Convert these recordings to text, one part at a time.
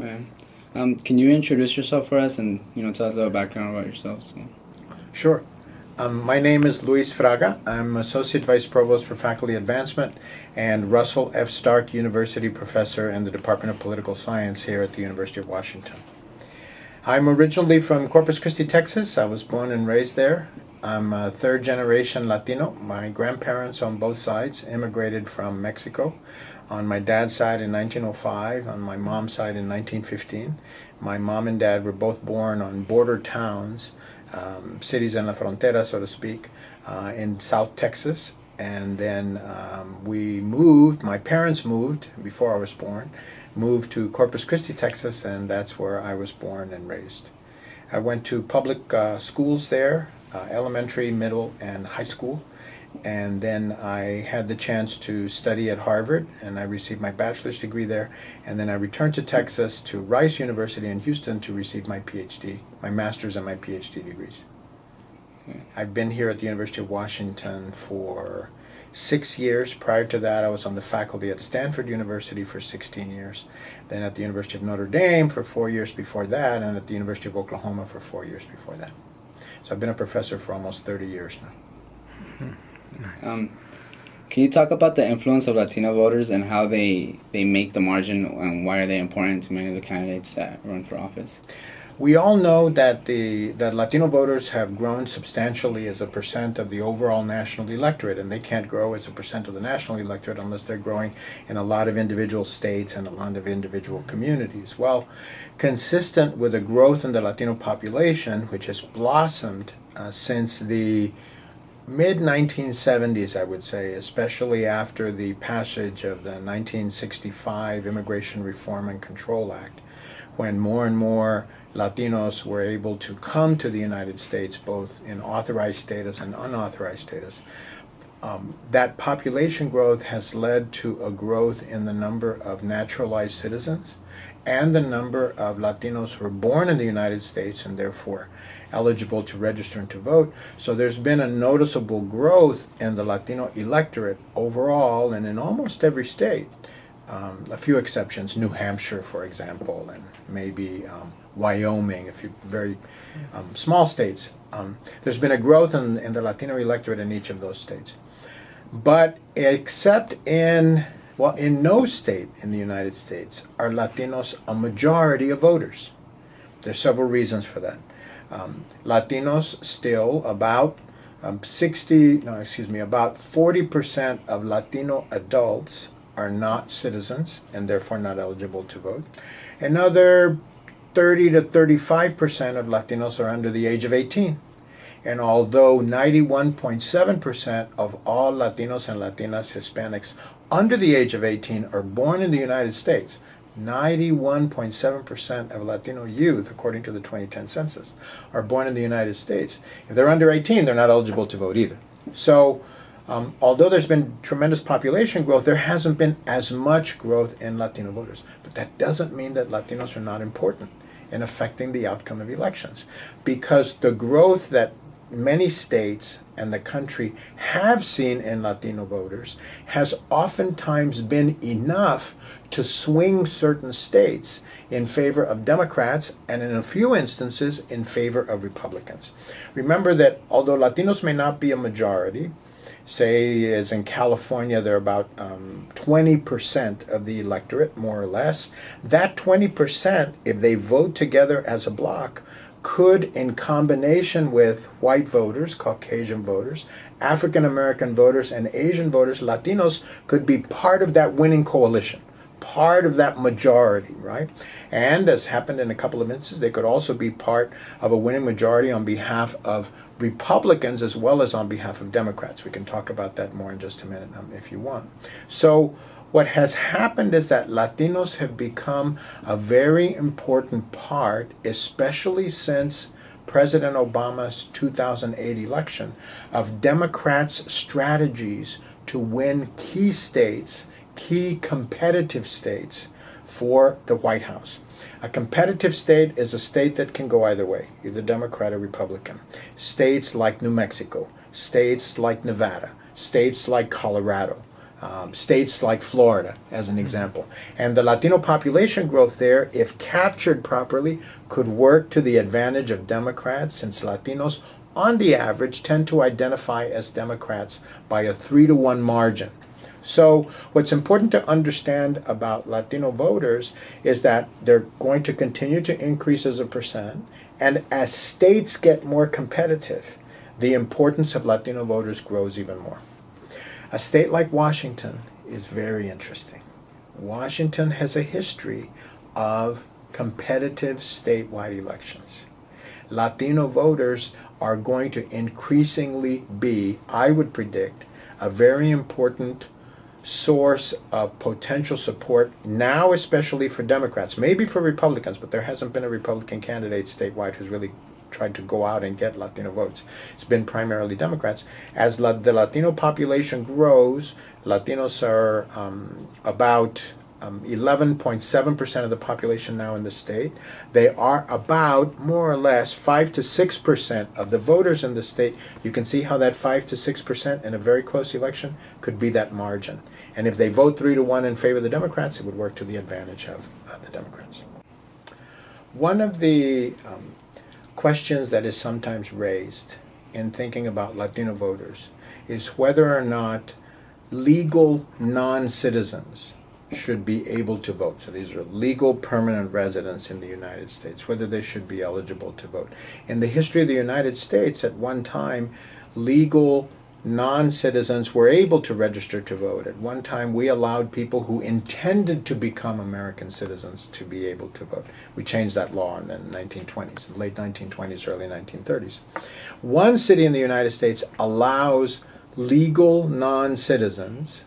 Okay. Can you introduce yourself for us and tell us a little background about yourself? So. Sure. My name is Luis Fraga. I'm Associate Vice Provost for Faculty Advancement and Russell F. Stark University Professor in the Department of Political Science here at the University of Washington. I'm originally from Corpus Christi, Texas. I was born and raised there. I'm a third generation Latino. My grandparents on both sides immigrated from Mexico. On my dad's side in 1905, on my mom's side in 1915. My mom and dad were both born on border towns, cities en la frontera, so to speak, in South Texas. And then my parents moved before I was born, moved to Corpus Christi, Texas, and that's where I was born and raised. I went to public schools there, elementary, middle, and high school. And then I had the chance to study at Harvard, and I received my bachelor's degree there. And then I returned to Texas to Rice University in Houston to receive my PhD, my master's and my PhD degrees. Okay. I've been here at the University of Washington for 6 years. Prior to that, I was on the faculty at Stanford University for 16 years. Then at the University of Notre Dame for 4 years before that, and at the University of Oklahoma for 4 years before that. So I've been a professor for almost 30 years now. Can you talk about the influence of Latino voters and how they make the margin, and why are they important to many of the candidates that run for office? We all know that that Latino voters have grown substantially as a percent of the overall national electorate, and they can't grow as a percent of the national electorate unless they're growing in a lot of individual states and a lot of individual communities. Well, consistent with the growth in the Latino population, which has blossomed since the mid-1970s, I would say, especially after the passage of the 1965 Immigration Reform and Control Act, when more and more Latinos were able to come to the United States, both in authorized status and unauthorized status. That population growth has led to a growth in the number of naturalized citizens and the number of Latinos who were born in the United States and therefore eligible to register and to vote. So there's been a noticeable growth in the Latino electorate overall and in almost every state. A few exceptions, New Hampshire, for example, and maybe Wyoming, a few very small states. There's been a growth in the Latino electorate in each of those states. But except in no state in the United States are Latinos a majority of voters. There's several reasons for that. Latinos still about 40% of Latino adults are not citizens and therefore not eligible to vote. Another 30 to 35% of Latinos are under the age of 18. And although 91.7% of all Latinos and Latinas, Hispanics under the age of 18 are born in the United States, 91.7% of Latino youth, according to the 2010 census, are born in the United States. If they're under 18, they're not eligible to vote either. So although there's been tremendous population growth, there hasn't been as much growth in Latino voters. But that doesn't mean that Latinos are not important in affecting the outcome of elections, because the growth that many states and the country have seen in Latino voters has oftentimes been enough to swing certain states in favor of Democrats and in a few instances in favor of Republicans. Remember that although Latinos may not be a majority, say as in California they're about 20% of the electorate, more or less, that 20%, if they vote together as a bloc, could, in combination with white voters, Caucasian voters, African American voters, and Asian voters, Latinos could be part of that winning coalition, part of that majority, right? And as happened in a couple of instances, they could also be part of a winning majority on behalf of Republicans as well as on behalf of Democrats. We can talk about that more in just a minute if you want. So what has happened is that Latinos have become a very important part, especially since President Obama's 2008 election, of Democrats' strategies to win key states, key competitive states for the White House. A competitive state is a state that can go either way, either Democrat or Republican. States like New Mexico, states like Nevada, states like Colorado, states like Florida, as an example. And the Latino population growth there, if captured properly, could work to the advantage of Democrats, since Latinos, on the average, tend to identify as Democrats by a 3-to-1 margin. So what's important to understand about Latino voters is that they're going to continue to increase as a percent, and as states get more competitive, the importance of Latino voters grows even more. A state like Washington is very interesting. Washington has a history of competitive statewide elections. Latino voters are going to increasingly be, I would predict, a very important source of potential support now, especially for Democrats, maybe for Republicans, but there hasn't been a Republican candidate statewide who's really tried to go out and get Latino votes. It's been primarily Democrats. As the Latino population grows, Latinos are about 11.7% of the population now in the state. They are about, more or less, 5 to 6% of the voters in the state. You can see how that 5 to 6% in a very close election could be that margin. And if they vote 3-to-1 in favor of the Democrats, it would work to the advantage of the Democrats. One of the questions that is sometimes raised in thinking about Latino voters is whether or not legal non-citizens should be able to vote. So these are legal permanent residents in the United States, whether they should be eligible to vote. In the history of the United States, at one time, legal non-citizens were able to register to vote. At one time, we allowed people who intended to become American citizens to be able to vote. We changed that law in the 1920s, the late 1920s, early 1930s. One city in the United States allows legal non-citizens,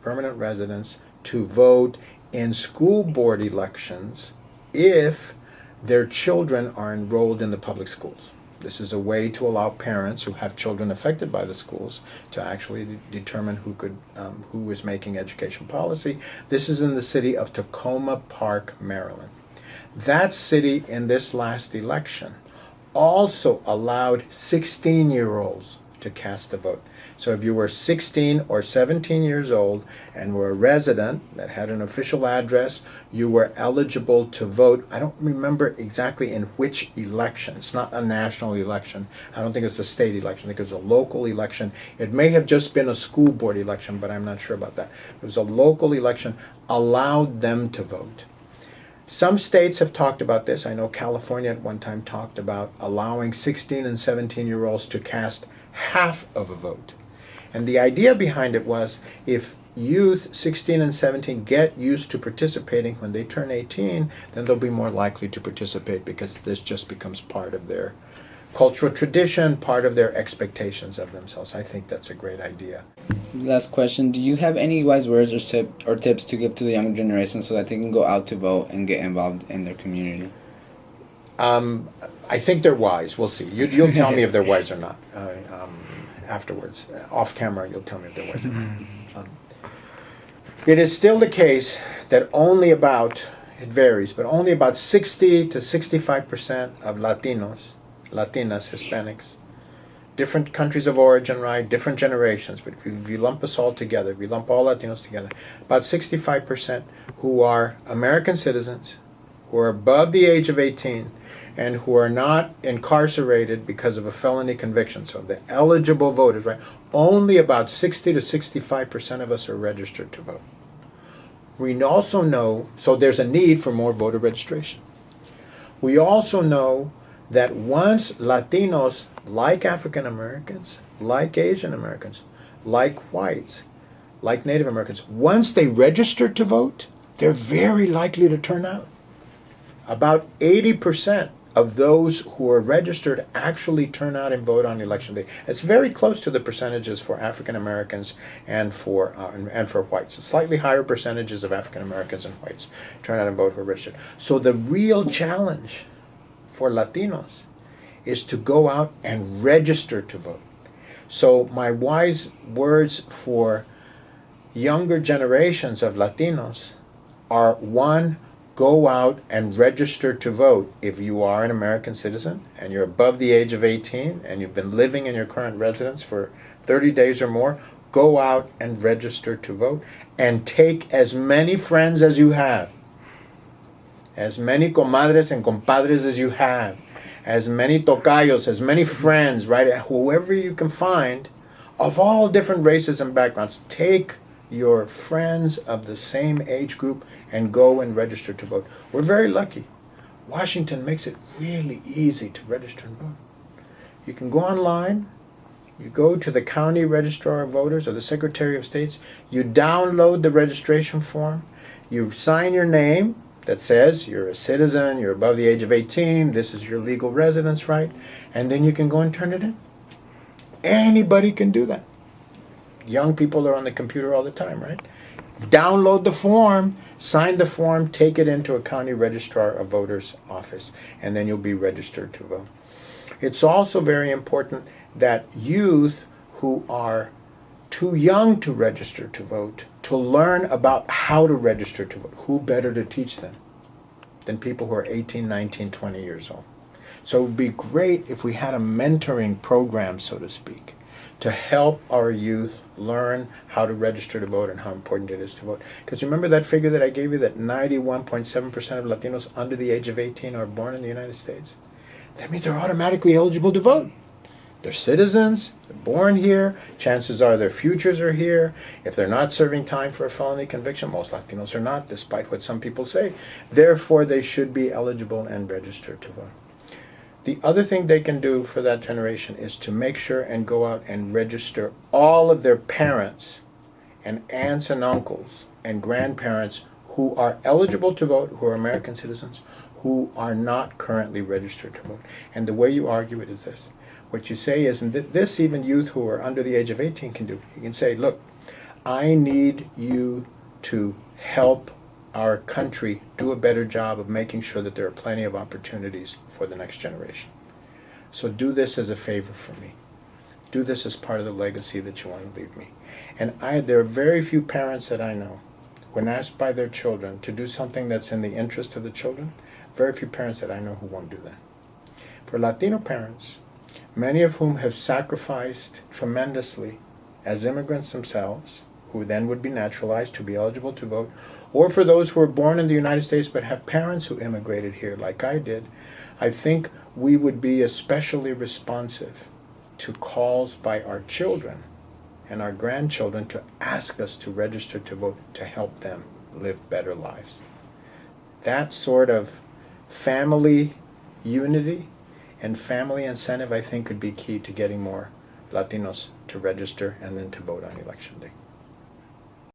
permanent residents, to vote in school board elections if their children are enrolled in the public schools. This is a way to allow parents who have children affected by the schools to actually determine who is making education policy. This is in the city of Tacoma Park, Maryland. That city, in this last election, also allowed 16-year-olds to cast a vote. So if you were 16 or 17 years old and were a resident that had an official address, you were eligible to vote. I don't remember exactly in which election. It's not a national election. I don't think it's a state election. I think it was a local election. It may have just been a school board election, but I'm not sure about that. It was a local election, allowed them to vote. Some states have talked about this. I know California at one time talked about allowing 16 and 17-year-olds to cast half of a vote. And the idea behind it was, if youth 16 and 17 get used to participating when they turn 18, then they'll be more likely to participate, because this just becomes part of their cultural tradition, part of their expectations of themselves. I think that's a great idea. Last question. Do you have any wise words or tips to give to the younger generation so that they can go out to vote and get involved in their community? I think they're wise. We'll see. You'll tell me if they're wise or not. Afterwards, off camera, you'll tell me if there was. It is still the case that only about, it varies, but only about 60 to 65% of Latinos, Latinas, Hispanics, different countries of origin, right, different generations, but if you lump us all together, if you lump all Latinos together, about 65% who are American citizens, who are above the age of 18, and who are not incarcerated because of a felony conviction. So the eligible voters, right? Only about 60 to 65% of us are registered to vote. We also know, so there's a need for more voter registration. We also know that once Latinos, like African Americans, like Asian Americans, like whites, like Native Americans, once they register to vote, they're very likely to turn out. About 80% of those who are registered actually turn out and vote on election day. It's very close to the percentages for African Americans and for whites. Slightly higher percentages of African Americans and whites turn out and vote who are registered. So the real challenge for Latinos is to go out and register to vote. So my wise words for younger generations of Latinos are: one, go out and register to vote if you are an American citizen and you're above the age of 18 and you've been living in your current residence for 30 days or more. go out and register to vote, and take as many friends as you have, as many comadres and compadres as you have, as many tocayos, as many friends, right? Whoever you can find of all different races and backgrounds. Take your friends of the same age group and go and register to vote. We're very lucky. Washington makes it really easy to register and vote. You can go online, you go to the county registrar of voters or the Secretary of State's, you download the registration form, you sign your name that says you're a citizen, you're above the age of 18, this is your legal residence right, and then you can go and turn it in. Anybody can do that. Young people are on the computer all the time, right? Download the form, sign the form, take it into a county registrar of voters office, and then you'll be registered to vote. It's also very important that youth who are too young to register to vote, to learn about how to register to vote. Who better to teach them than people who are 18, 19, 20 years old? So it would be great if we had a mentoring program, so to speak, to help our youth learn how to register to vote and how important it is to vote. Because remember that figure that I gave you, that 91.7% of Latinos under the age of 18 are born in the United States? That means they're automatically eligible to vote. They're citizens, they're born here, chances are their futures are here. If they're not serving time for a felony conviction, most Latinos are not, despite what some people say. Therefore, they should be eligible and registered to vote. The other thing they can do for that generation is to make sure and go out and register all of their parents and aunts and uncles and grandparents who are eligible to vote, who are American citizens, who are not currently registered to vote. And the way you argue it is this. What you say is, and this even youth who are under the age of 18 can do, you can say, look, I need you to help our country do a better job of making sure that there are plenty of opportunities for the next generation. So do this as a favor for me. Do this as part of the legacy that you want to leave me. And there are very few parents that I know, when asked by their children to do something that's in the interest of the children, very few parents that I know who won't do that. For Latino parents, many of whom have sacrificed tremendously as immigrants themselves, who then would be naturalized to be eligible to vote, or for those who were born in the United States but have parents who immigrated here like I did, I think we would be especially responsive to calls by our children and our grandchildren to ask us to register to vote to help them live better lives. That sort of family unity and family incentive, I think, could be key to getting more Latinos to register and then to vote on Election Day.